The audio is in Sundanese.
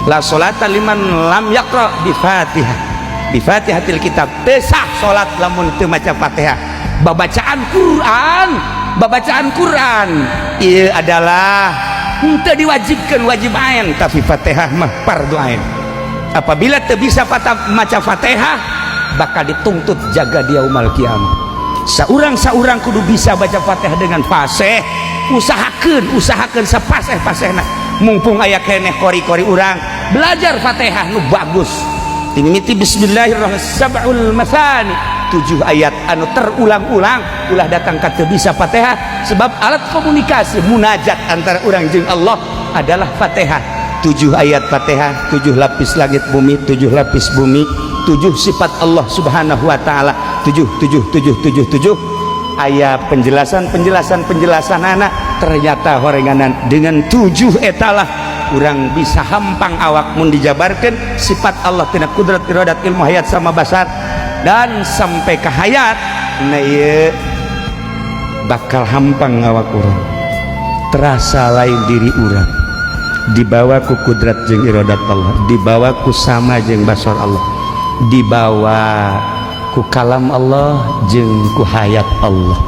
la sholata liman lam yaqra bi Fatihah, bi Fatihatil kitab. Tesah salat lamun teu maca Fatihah. Babacaan Quran, babacaan Quran ieu adalah henteu diwajibkeun wajib ain, tapi Fatihah mah fardu ain. Apabila teu bisa maca Fatihah bakal dituntut jaga dia yaumul kiamah. Saurang kudu bisa baca Fatihah dengan fasih. Usahakeun sapaseh-pasehna. Mumpung aya keneh kori-kori urang belajar Fatihah nu bagus. Timiti bismillahirrahmanirrahim sab'ul masani, 7 ayat anu terulang-ulang ulah datang ka teu bisa Fatihah, sebab alat komunikasi munajat antara urang jeung Allah adalah Fatihah. 7 ayat Fatihah, 7 lapis langit bumi, 7 lapis bumi, 7 sifat Allah subhanahu wa ta'ala, 7 ayat penjelasan anak. Ternyata horenganan dengan 7 etalah urang bisa hampang awak mun dijabarkan sifat Allah tina kudrat iradat ilmu hayat sama basar dan sampai ke hayat. Nah ieu bakal hampang awak urang, terasa lain diri urang, dibawa ku kudrat jeung iradat Allah, dibawa ku sama jeung basar Allah, dibawa ku kalam Allah jeung ku hayat Allah.